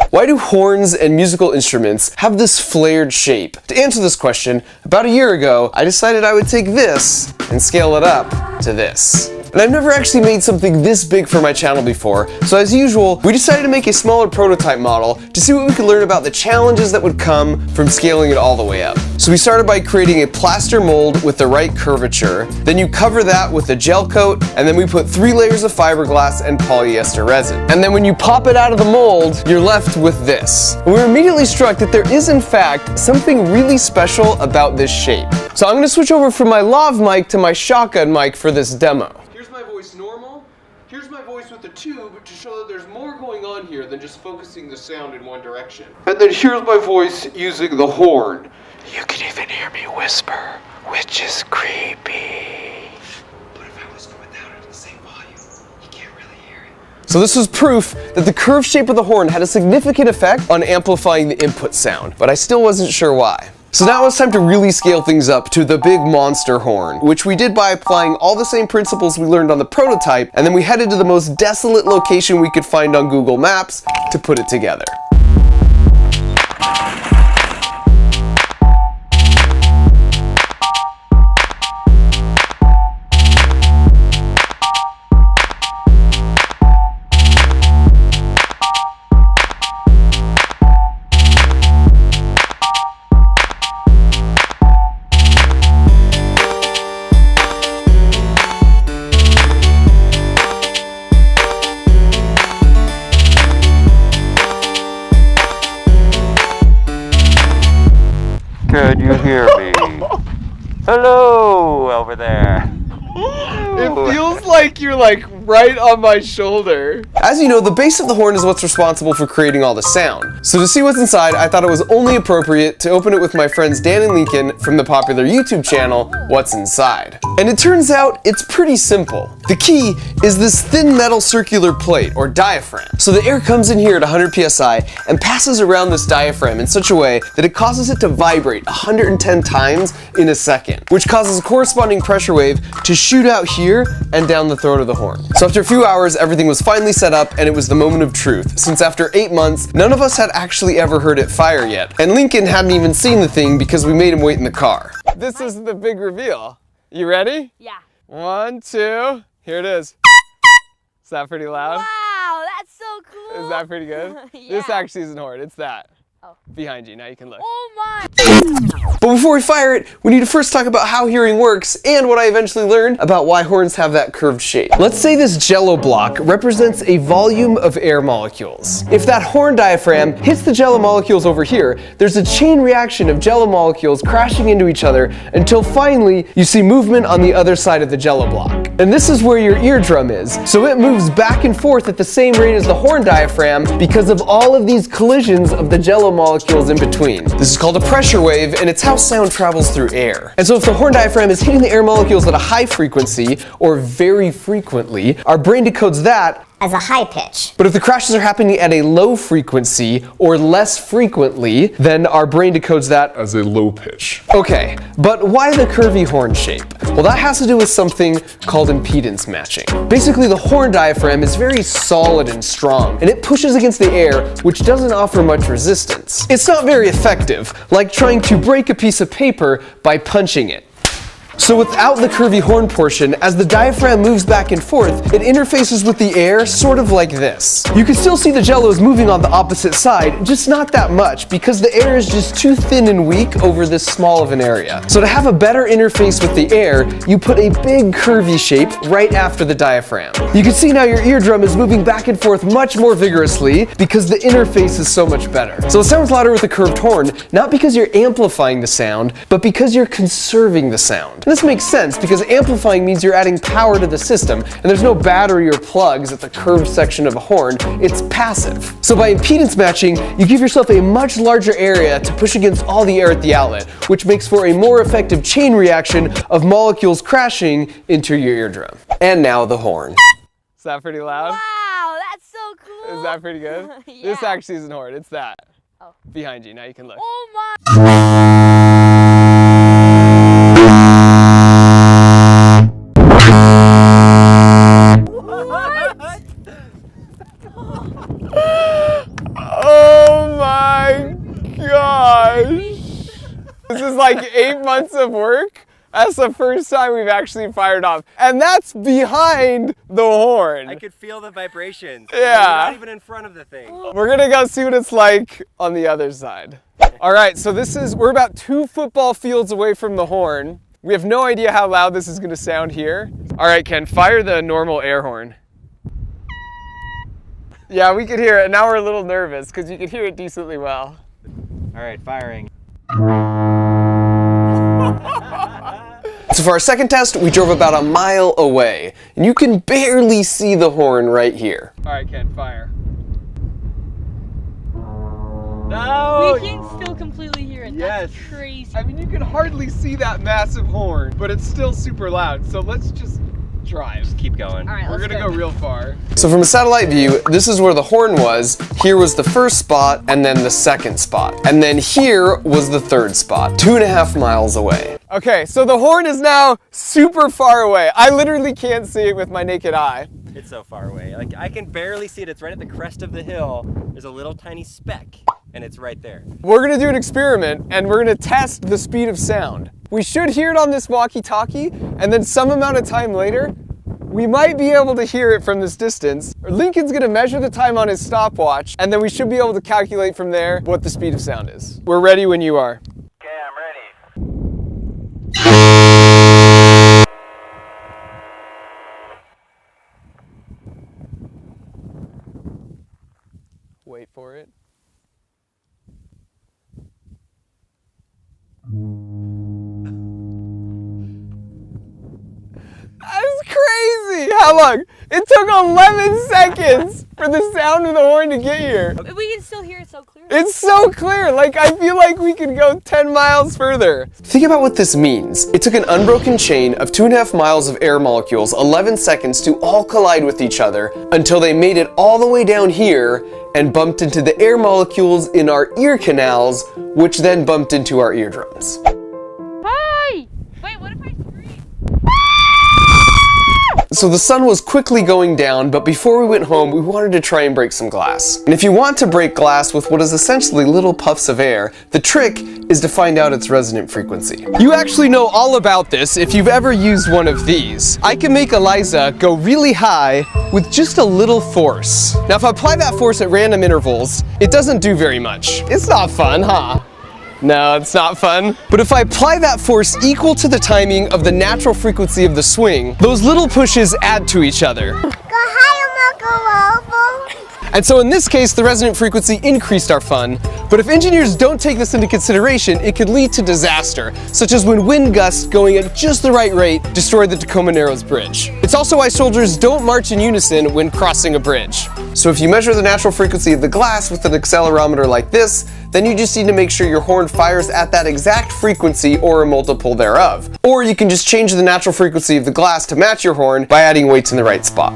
Why do horns and musical instruments have this flared shape? To answer this question, about a year ago, I decided I would take this and scale it up to this. And I've never actually made something this big for my channel before, so as usual, we decided to make a smaller prototype model to see what we could learn about the challenges that would come from scaling it all the way up. So we started by creating a plaster mold with the right curvature, then you cover that with a gel coat, and then we put 3 layers of fiberglass and polyester resin. And then when you pop it out of the mold, you're left with this. And we were immediately struck that there is in fact something really special about this shape. So I'm going to switch over from my lav mic to my shotgun mic for this demo. Here's my voice normal. Here's my voice with the tube to show that there's more going on here than just focusing the sound in one direction. And then here's my voice using the horn. You can even hear me whisper, which is creepy. But if I whisper without it at the same volume, you can't really hear it. So this was proof that the curved shape of the horn had a significant effect on amplifying the input sound, but I still wasn't sure why. So now it's time to really scale things up to the big monster horn, which we did by applying all the same principles we learned on the prototype, and then we headed to the most desolate location we could find on Google Maps to put it together. Can you hear me? Hello, over there. It feels like you're like right on my shoulder. As you know, the base of the horn is what's responsible for creating all the sound. So to see what's inside, I thought it was only appropriate to open it with my friends Dan and Lincoln from the popular YouTube channel, What's Inside. And it turns out it's pretty simple. The key is this thin metal circular plate, or diaphragm. So the air comes in here at 100 psi and passes around this diaphragm in such a way that it causes it to vibrate 110 times in a second, which causes a corresponding pressure wave to shoot out here and down the throat of the horn. So after a few hours, everything was finally set up and it was the moment of truth, since after 8 months, none of us had actually ever heard it fire yet. And Lincoln hadn't even seen the thing because we made him wait in the car. This is the big reveal. You ready? Yeah. 1, 2, here it is. Is that pretty loud? Wow, that's so cool. Is that pretty good? Yeah. This actually isn't horn, it's that. Oh. Behind you, now you can look. Oh my. But before we fire it, we need to first talk about how hearing works and what I eventually learned about why horns have that curved shape. Let's say this jello block represents a volume of air molecules. If that horn diaphragm hits the jello molecules over here, there's a chain reaction of jello molecules crashing into each other until finally you see movement on the other side of the jello block. And this is where your eardrum is. So it moves back and forth at the same rate as the horn diaphragm because of all of these collisions of the jello molecules in between. This is called a pressure wave, and it's how sound travels through air. And so if the horn diaphragm is hitting the air molecules at a high frequency, or very frequently, our brain decodes that as a high pitch. But if the crashes are happening at a low frequency or less frequently, then our brain decodes that as a low pitch. Okay, but why the curvy horn shape? Well, that has to do with something called impedance matching. Basically, the horn diaphragm is very solid and strong, and it pushes against the air, which doesn't offer much resistance. It's not very effective, like trying to break a piece of paper by punching it. So without the curvy horn portion, as the diaphragm moves back and forth, it interfaces with the air sort of like this. You can still see the jellos moving on the opposite side, just not that much because the air is just too thin and weak over this small of an area. So to have a better interface with the air, you put a big curvy shape right after the diaphragm. You can see now your eardrum is moving back and forth much more vigorously because the interface is so much better. So it sounds louder with a curved horn, not because you're amplifying the sound, but because you're conserving the sound. This makes sense because amplifying means you're adding power to the system, and there's no battery or plugs at the curved section of a horn. It's passive. So by impedance matching, you give yourself a much larger area to push against all the air at the outlet, which makes for a more effective chain reaction of molecules crashing into your eardrum. And now the horn. Is that pretty loud? Wow, that's so cool. Is that pretty good? Yeah. This actually isn't horn, it's that. Oh. Behind you, now you can look. Oh my. What? like 8 months of work, that's the first time we've actually fired off. And that's behind the horn. I could feel the vibrations. Yeah. Not even in front of the thing. We're gonna go see what it's like on the other side. All right, so we're about 2 football fields away from the horn. We have no idea how loud this is gonna sound here. All right, Ken, fire the normal air horn. Yeah, we could hear it. Now we're a little nervous because you could hear it decently well. All right, firing. So for our second test, we drove about a mile away, and you can barely see the horn right here. All right, Ken, fire. No! We can still completely hear it. Yes. That's crazy. I mean, you can hardly see that massive horn, but it's still super loud. So let's just drive. Just keep going. All right, We're let's gonna go real far. So from a satellite view, this is where the horn was. Here was the first spot, and then the second spot. And then here was the third spot, 2.5 miles away. Okay, so the horn is now super far away. I literally can't see it with my naked eye. It's so far away. Like, I can barely see it. It's right at the crest of the hill. There's a little tiny speck, and it's right there. We're gonna do an experiment, and we're gonna test the speed of sound. We should hear it on this walkie-talkie, and then some amount of time later, we might be able to hear it from this distance. Lincoln's gonna measure the time on his stopwatch, and then we should be able to calculate from there what the speed of sound is. We're ready when you are. Okay, I'm ready. Wait for it. That's crazy! How long? It took 11 seconds for the sound of the horn to get here. But we can still hear it so clearly. It's so clear, like I feel like we could go 10 miles further. Think about what this means. It took an unbroken chain of 2.5 miles of air molecules 11 seconds to all collide with each other until they made it all the way down here and bumped into the air molecules in our ear canals, which then bumped into our eardrums. Hi! Wait, what if I scream? So the sun was quickly going down, but before we went home, we wanted to try and break some glass. And if you want to break glass with what is essentially little puffs of air, the trick is to find out its resonant frequency. You actually know all about this if you've ever used one of these. I can make Eliza go really high with just a little force. Now if I apply that force at random intervals, it doesn't do very much. It's not fun, huh? No, it's not fun. But if I apply that force equal to the timing of the natural frequency of the swing, those little pushes add to each other. And so in this case, the resonant frequency increased our fun. But if engineers don't take this into consideration, it could lead to disaster, such as when wind gusts going at just the right rate destroyed the Tacoma Narrows Bridge. It's also why soldiers don't march in unison when crossing a bridge. So if you measure the natural frequency of the glass with an accelerometer like this, then you just need to make sure your horn fires at that exact frequency or a multiple thereof. Or you can just change the natural frequency of the glass to match your horn by adding weights in the right spot.